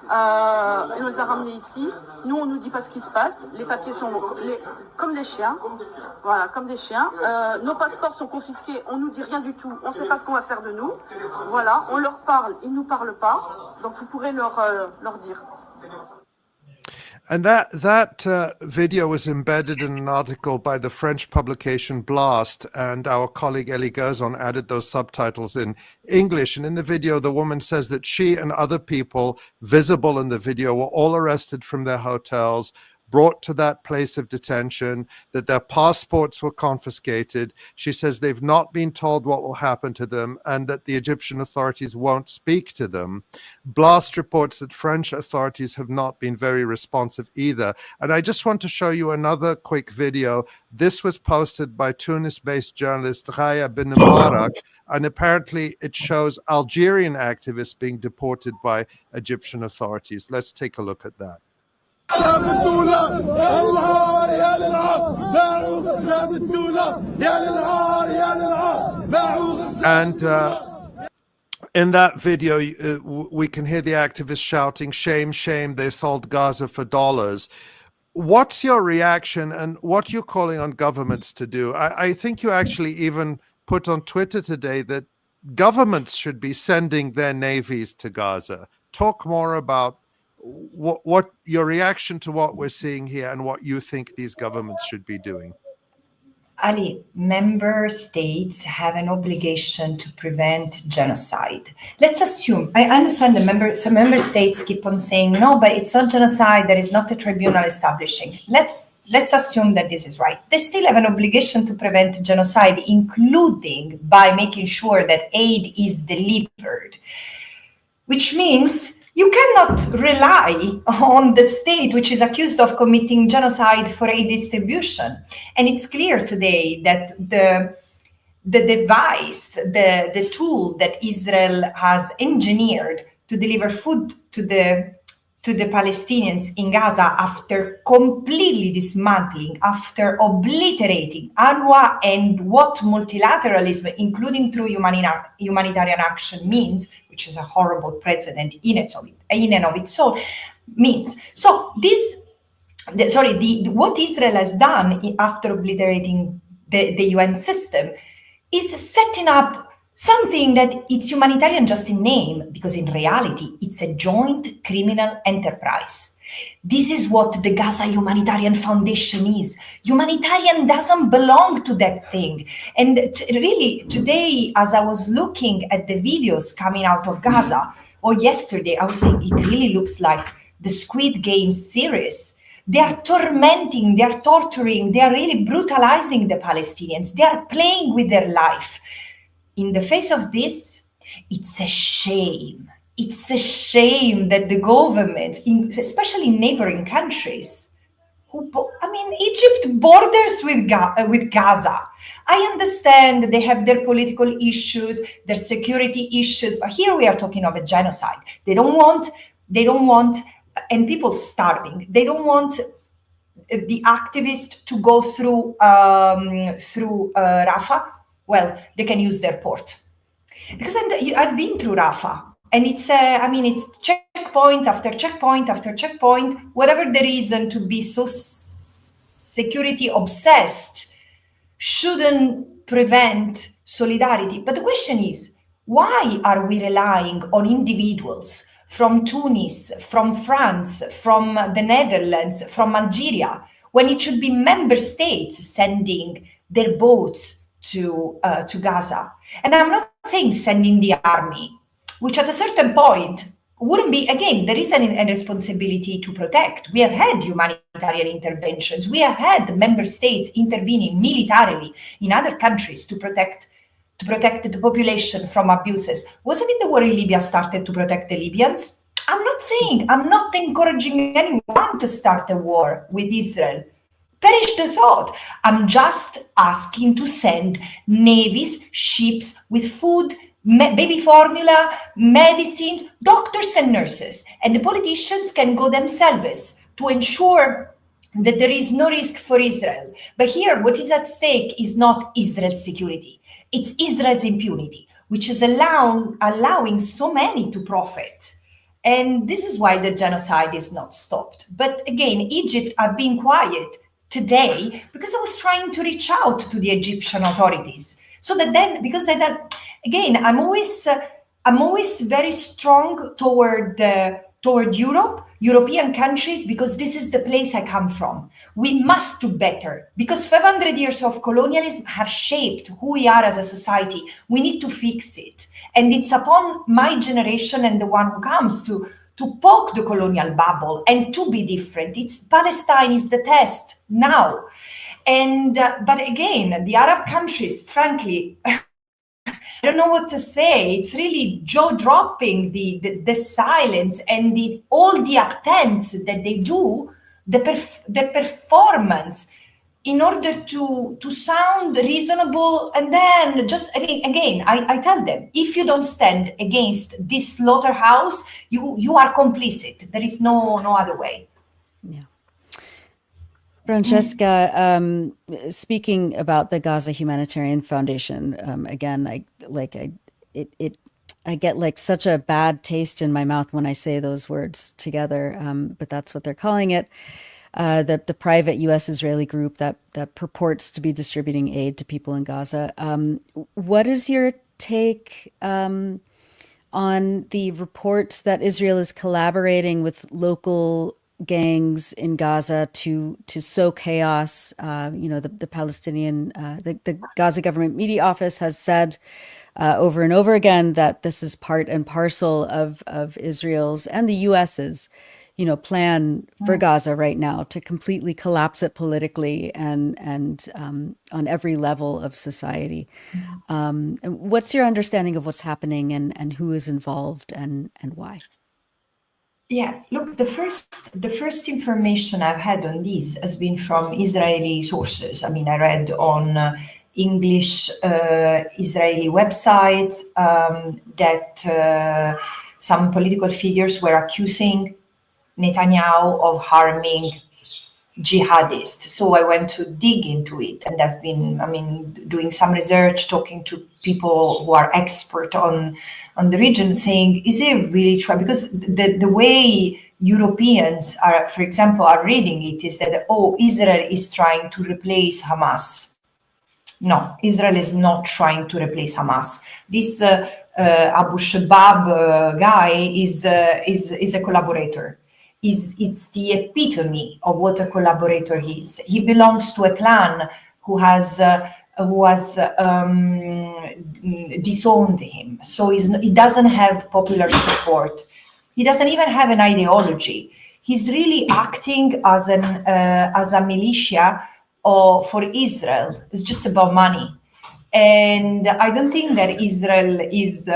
ils nous les ont ramenés ici, nous on nous dit pas ce qui se passe, les papiers sont comme des chiens, comme des chiens, nos passeports sont confisqués, on nous dit rien du tout, on ne sait pas ce qu'on va faire de nous, on leur parle, ils nous parlent pas, donc vous pourrez leur dire. And that video was embedded in an article by the French publication Blast, and our colleague Elie Gerzon added those subtitles in English. And in the video, the woman says that she and other people visible in the video were all arrested from their hotels, brought to that place of detention, that their passports were confiscated. She says they've not been told what will happen to them and that the Egyptian authorities won't speak to them. Blast reports that French authorities have not been very responsive either. And I just want to show you another quick video. This was posted by Tunis-based journalist Raya bin Mubarak, and apparently it shows Algerian activists being deported by Egyptian authorities. Let's take a look at that. And in that video, we can hear the activists shouting, "Shame, shame, they sold Gaza for dollars." What's your reaction and what you're calling on governments to do? I think you actually even put on Twitter today that governments should be sending their navies to Gaza. Talk more about what your reaction to what we're seeing here and what you think these governments should be doing. Ali, member states have an obligation to prevent genocide. Let's assume, I understand some member states keep on saying, no, but it's not genocide, there is not a tribunal establishing. Let's assume that this is right. They still have an obligation to prevent genocide, including by making sure that aid is delivered, which means you cannot rely on the state which is accused of committing genocide for aid distribution. And it's clear today that the device, the tool that Israel has engineered to deliver food to the Palestinians in Gaza after completely dismantling, after obliterating UNRWA and what multilateralism, including through humanitarian action, means, which is a horrible precedent in and of itself, means. So what Israel has done after obliterating the UN system is setting up something that it's humanitarian just in name, because in reality, it's a joint criminal enterprise. This is what the Gaza Humanitarian Foundation is. Humanitarian doesn't belong to that thing. And really, today, as I was looking at the videos coming out of Gaza, or yesterday, I was saying it really looks like the Squid Game series. They are tormenting, they are torturing, they are really brutalizing the Palestinians. They are playing with their life. In the face of this, it's a shame. It's a shame that the government, especially in neighboring countries, Egypt borders with Gaza. I understand they have their political issues, their security issues, but here we are talking of a genocide. They don't want, and people starving. They don't want the activists to go through Rafah. Well, they can use their port. Because I've been through Rafah, and it's checkpoint after checkpoint after checkpoint. Whatever the reason to be so security obsessed shouldn't prevent solidarity. But the question is, why are we relying on individuals from Tunis, from France, from the Netherlands, from Algeria, when it should be member states sending their boats to Gaza? And I'm not saying sending the army, which at a certain point wouldn't be, again, there is a responsibility to protect. We have had humanitarian interventions. We have had member states intervening militarily in other countries to protect the population from abuses. Wasn't it the war in Libya started to protect the Libyans? I'm not encouraging anyone to start a war with Israel. Perish the thought. I'm just asking to send navies, ships with food, baby formula, medicines, doctors and nurses. And the politicians can go themselves to ensure that there is no risk for Israel. But here, what is at stake is not Israel's security. It's Israel's impunity, which is allowing so many to profit. And this is why the genocide is not stopped. But again, Egypt have been quiet today because I was trying to reach out to the Egyptian authorities. So that then, again, I'm always very strong toward toward Europe, European countries, because this is the place I come from. We must do better because 500 years of colonialism have shaped who we are as a society. We need to fix it. And it's upon my generation and the one who comes to poke the colonial bubble and to be different. Palestine is the test now. And but again, the Arab countries, frankly, I don't know what to say. It's really jaw-dropping, the silence and all the attempts that they do, the performance in order to sound reasonable. And then I tell them, if you don't stand against this slaughterhouse, you are complicit. There is no other way. Yeah. Francesca, speaking about the Gaza Humanitarian Foundation, again, I get like such a bad taste in my mouth when I say those words together, but that's what they're calling it. The private U.S.-Israeli group that purports to be distributing aid to people in Gaza. What is your take on the reports that Israel is collaborating with local gangs in Gaza to sow chaos? The Palestinian, the Gaza government media office has said over and over again that this is part and parcel of Israel's and the U.S.'s, plan for Gaza right now to completely collapse it politically and on every level of society. What's your understanding of what's happening and who is involved and why? Yeah, look, the first information I've had on this has been from Israeli sources. I mean, I read on English Israeli websites that some political figures were accusing Netanyahu of harming jihadists. So I went to dig into it, and I've been, doing some research, talking to people who are expert on the region, saying, is it really true? Because the way Europeans are, for example, are reading it is that, Israel is trying to replace Hamas. No, Israel is not trying to replace Hamas. This Abu Shabab guy is a collaborator. It's the epitome of what a collaborator is. He belongs to a clan who has disowned him. So he doesn't have popular support. He doesn't even have an ideology. He's really acting as a militia for Israel. It's just about money. And I don't think that Israel is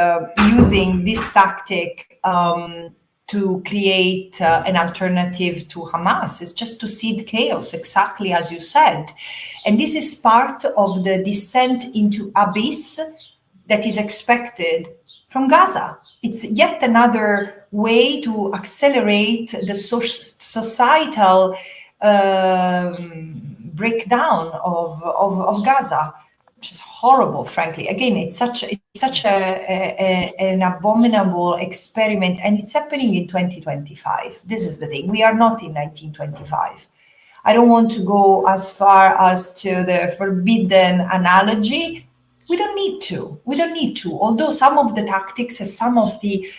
using this tactic to create an alternative to Hamas. It's just to seed chaos, exactly as you said. And this is part of the descent into abyss that is expected from Gaza. It's yet another way to accelerate the societal breakdown of Gaza, which is horrible, frankly. Again, it's such an abominable experiment, and it's happening in 2025. This is the thing. We are not in 1925. I don't want to go as far as to the forbidden analogy. We don't need to. Although some of the tactics and some of the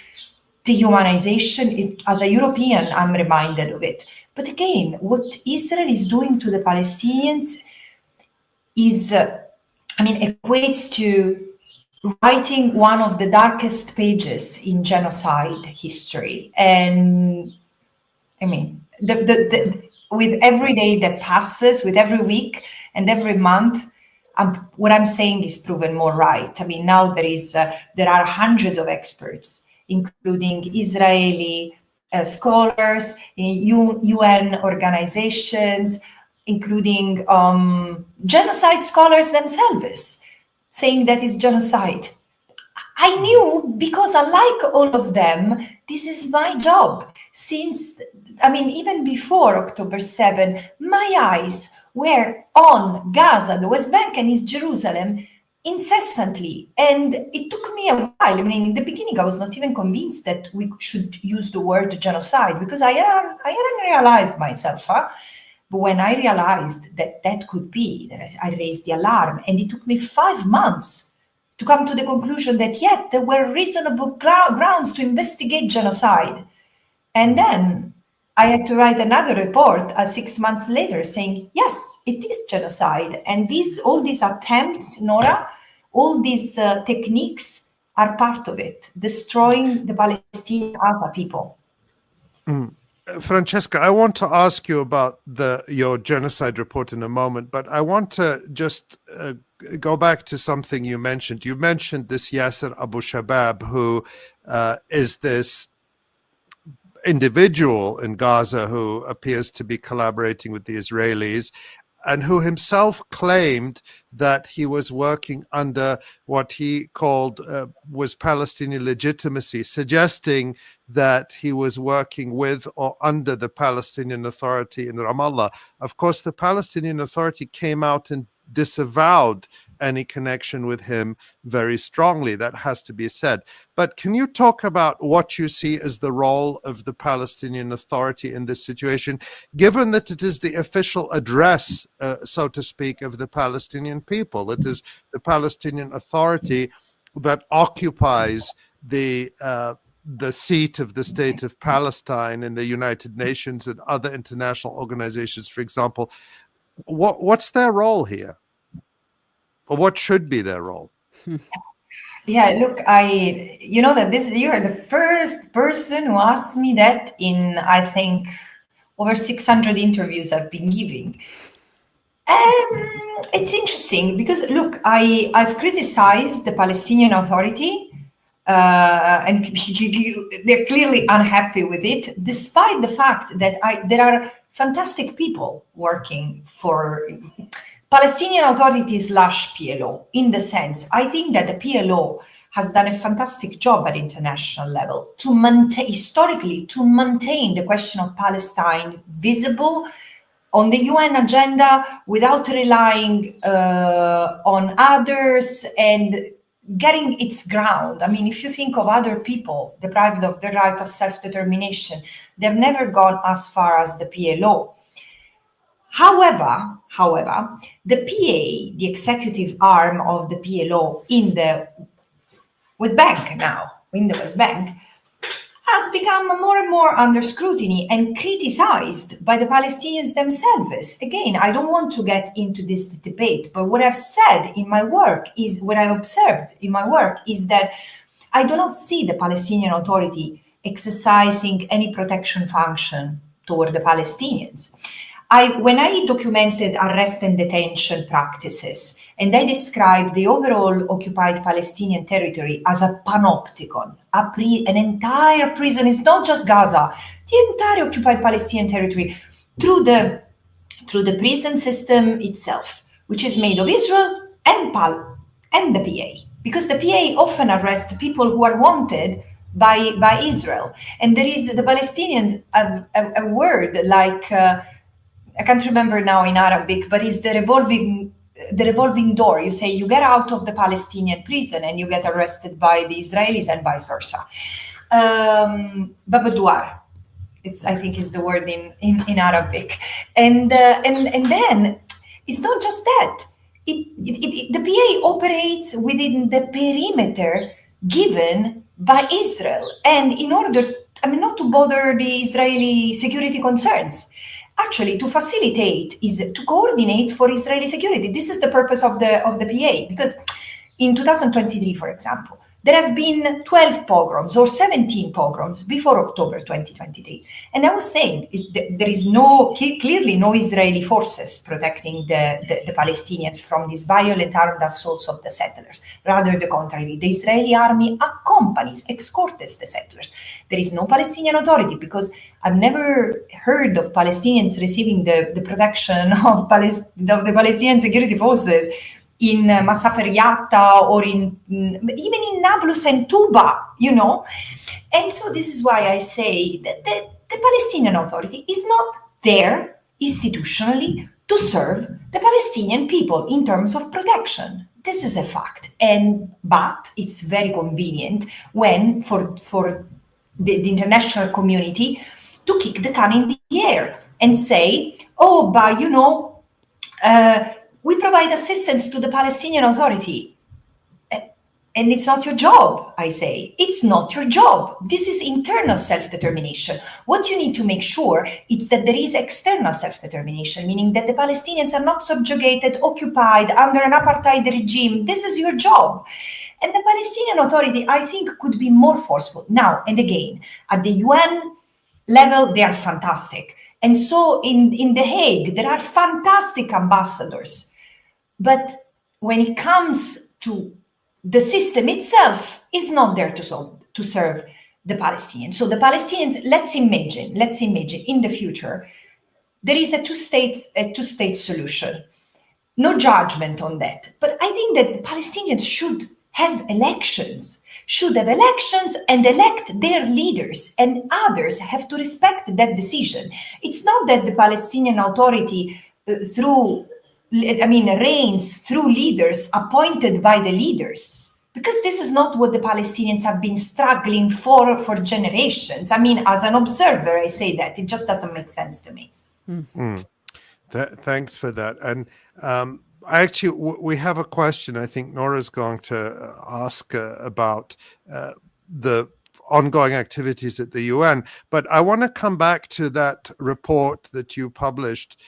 dehumanization, as a European, I'm reminded of it. But again, what Israel is doing to the Palestinians is, equates to writing one of the darkest pages in genocide history. And with every day that passes, with every week and every month, what I'm saying is proven more right. Now there are hundreds of experts, including Israeli scholars, UN organizations, including genocide scholars themselves, saying that is genocide. I knew, because unlike all of them, this is my job. Since, even before October 7, my eyes were on Gaza, the West Bank and East Jerusalem incessantly. And it took me a while. In the beginning, I was not even convinced that we should use the word genocide, because I hadn't realized myself. But when I realized that could be, I raised the alarm, and it took me 5 months to come to the conclusion that, there were reasonable grounds to investigate genocide. And then I had to write another report 6 months later saying, yes, it is genocide. And all these attempts, Nora, all these techniques are part of it, destroying the Palestinians as a people. Francesca, I want to ask you about your genocide report in a moment, but I want to just go back to something you mentioned. You mentioned this Yasser Abu Shabab, who is this individual in Gaza who appears to be collaborating with the Israelis, and who himself claimed that he was working under what he called was Palestinian legitimacy, suggesting that he was working with or under the Palestinian Authority in Ramallah. Of course, the Palestinian Authority came out and disavowed any connection with him very strongly. That has to be said. But can you talk about what you see as the role of the Palestinian Authority in this situation, given that it is the official address, so to speak, of the Palestinian people? It is the Palestinian Authority that occupies the seat of the state of Palestine in the United Nations and other international organizations, for example. What's their role here? Or what should be their role? Yeah, look, you know that you're the first person who asked me that in, I think, over 600 interviews I've been giving. It's interesting because, look, I've criticized the Palestinian Authority and they're clearly unhappy with it, despite the fact that there are fantastic people working for Palestinian Authority / PLO. In the sense, I think that the PLO has done a fantastic job at international level to maintain the question of Palestine visible on the UN agenda without relying on others and getting its ground. I mean, if you think of other people deprived of the right of self-determination, they've never gone as far as the PLO. However, the PA, the executive arm of the PLO in the West Bank, has become more and more under scrutiny and criticized by the Palestinians themselves. Again, I don't want to get into this debate, but what I've said in my work is, what I observed in my work is that I do not see the Palestinian Authority exercising any protection function toward the Palestinians. When I documented arrest and detention practices, and I described the overall occupied Palestinian territory as a panopticon, an entire prison, it's not just Gaza, the entire occupied Palestinian territory, through the prison system itself, which is made of Israel and the PA, because the PA often arrests people who are wanted by Israel. And there is, the Palestinians have a word like, I can't remember now in Arabic, but it's the revolving door. You say you get out of the Palestinian prison and you get arrested by the Israelis and vice versa. Babadouar, I think is the word in Arabic. And then it's not just that. The PA operates within the perimeter given by Israel. And in order, not to bother the Israeli security concerns, actually to facilitate is to coordinate for Israeli security. This is the purpose of the PA, because in 2023, for example, there have been 12 pogroms or 17 pogroms before October 2023. And I was saying there is clearly no Israeli forces protecting the Palestinians from these violent armed assaults of the settlers. Rather the contrary, the Israeli army escorts the settlers. There is no Palestinian Authority, because I've never heard of Palestinians receiving the protection of the Palestinian security forces in Masafer Yatta or even in Nablus and Tuba, And so this is why I say that the Palestinian Authority is not there institutionally to serve the Palestinian people in terms of protection. This is a fact. But it's very convenient when for the international community to kick the can in the air and say, we provide assistance to the Palestinian Authority. And it's not your job, I say. It's not your job. This is internal self-determination. What you need to make sure is that there is external self-determination, meaning that the Palestinians are not subjugated, occupied, under an apartheid regime. This is your job. And the Palestinian Authority, I think, could be more forceful. Now, and again, at the UN level, they are fantastic. And so in The Hague, there are fantastic ambassadors. But when it comes to the system itself, is not there to serve the Palestinians. So the Palestinians, let's imagine in the future, there is a two-state solution. No judgment on that. But I think that the Palestinians should have elections and elect their leaders, and others have to respect that decision. It's not that the Palestinian Authority reigns through leaders appointed by the leaders, because this is not what the Palestinians have been struggling for generations. I mean, as an observer, I say that. It just doesn't make sense to me. Thanks for that. And we have a question I think Nora's going to ask about the ongoing activities at the UN. But I want to come back to that report that you published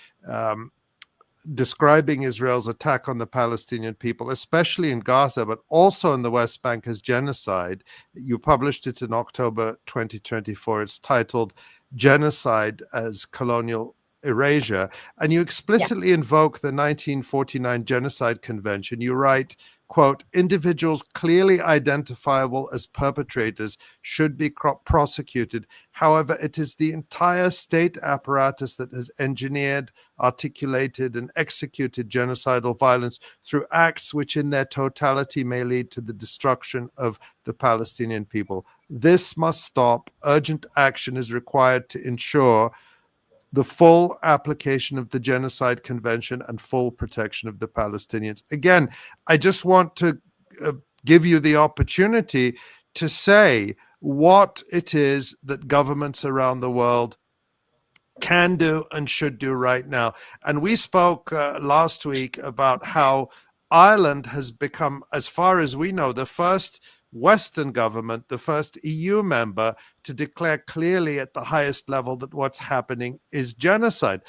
describing Israel's attack on the Palestinian people, especially in Gaza, but also in the West Bank, as genocide. You published it in October 2024. It's titled Genocide as Colonial Erasure, and you explicitly invoke the 1949 Genocide Convention. You write, quote, individuals clearly identifiable as perpetrators should be prosecuted. However, it is the entire state apparatus that has engineered, articulated, and executed genocidal violence through acts which in their totality may lead to the destruction of the Palestinian people. This must stop. Urgent action is required to ensure the full application of the Genocide Convention and full protection of the Palestinians. Again, I just want to give you the opportunity to say what it is that governments around the world can do and should do right now. And we spoke last week about how Ireland has become, as far as we know, the first Western government, the first EU member to declare clearly at the highest level that what's happening is genocide.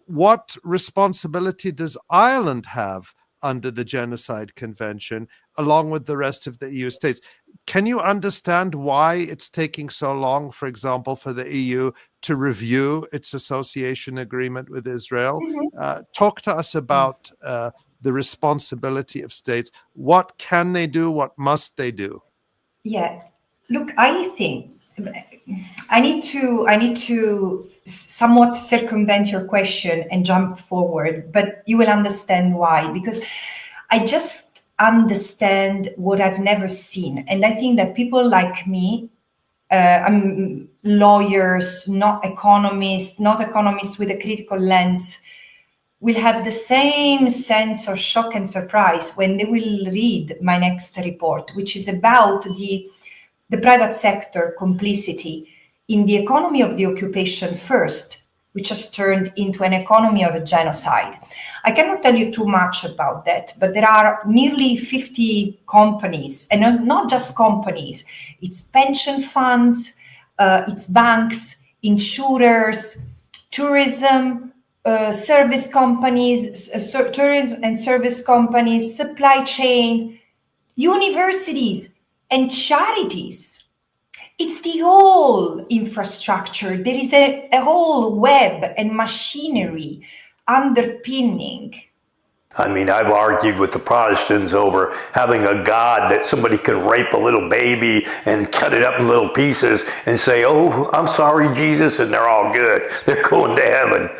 What responsibility does Ireland have under the Genocide Convention, along with the rest of the EU states? Can you understand why it's taking so long, for example, for the EU to review its association agreement with Israel? Talk to us about the responsibility of states. What can they do? What must they do? Yeah, look, I think I need to somewhat circumvent your question and jump forward, but you will understand why, because I just understand what I've never seen. And I think that people like me, I'm lawyers, not economists with a critical lens, will have the same sense of shock and surprise when they will read my next report, which is about the private sector complicity in the economy of the occupation first, which has turned into an economy of a genocide. I cannot tell you too much about that, but there are nearly 50 companies, and not just companies, it's pension funds, it's banks, insurers, tourism, service companies, tourism and service companies, supply chain, universities, and charities. It's the whole infrastructure. There is a whole web and machinery underpinning. I mean, I've argued with the Protestants over having a God that somebody can rape a little baby and cut it up in little pieces and say, oh, I'm sorry, Jesus, and they're all good. They're going to heaven.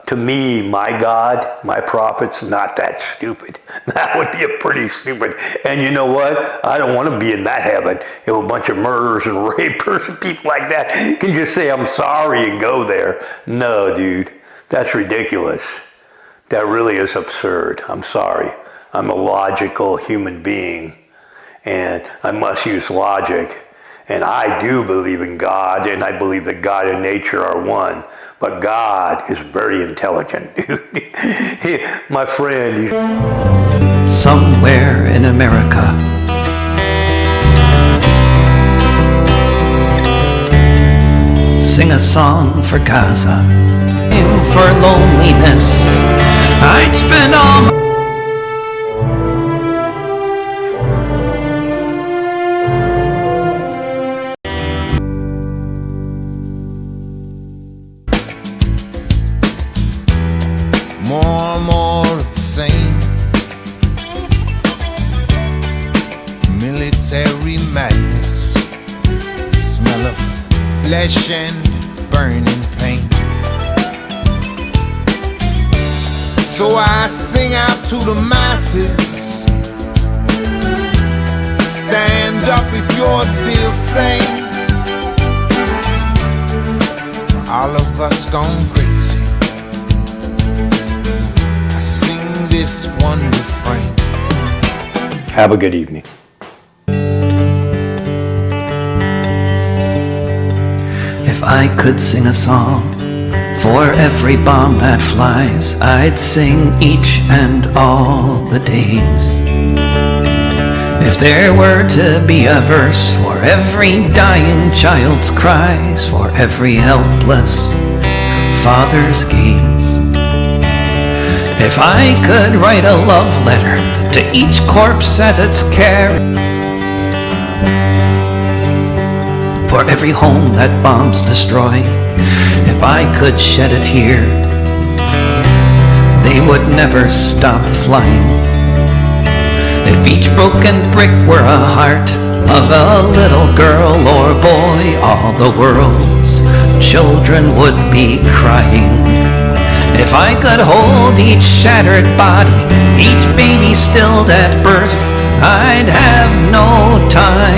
To me, my God, my prophet's not that stupid. That would be a pretty stupid. And you know what? I don't want to be in that heaven. If a bunch of murderers and rapers and people like that can just say, I'm sorry and go there. No, dude, that's ridiculous. That really is absurd. I'm sorry. I'm a logical human being, and I must use logic. And I do believe in God, and I believe that God and nature are one. But God is very intelligent, dude. My friend, he's... Somewhere in America, sing a song for Gaza, for loneliness, I'd spend all my more and more of the same. Military madness, smell of flesh and burning pain. So I sing out to the masses, stand up if you're still sane. To all of us gone crazy, I sing this one refrain. Have a good evening. If I could sing a song for every bomb that flies, I'd sing each and all the days. If there were to be a verse for every dying child's cries, for every helpless father's gaze. If I could write a love letter to each corpse at its care, for every home that bombs destroy, if I could shed a tear, they would never stop flying. If each broken brick were a heart of a little girl or boy, all the world's children would be crying. If I could hold each shattered body, each baby stilled at birth, I'd have no time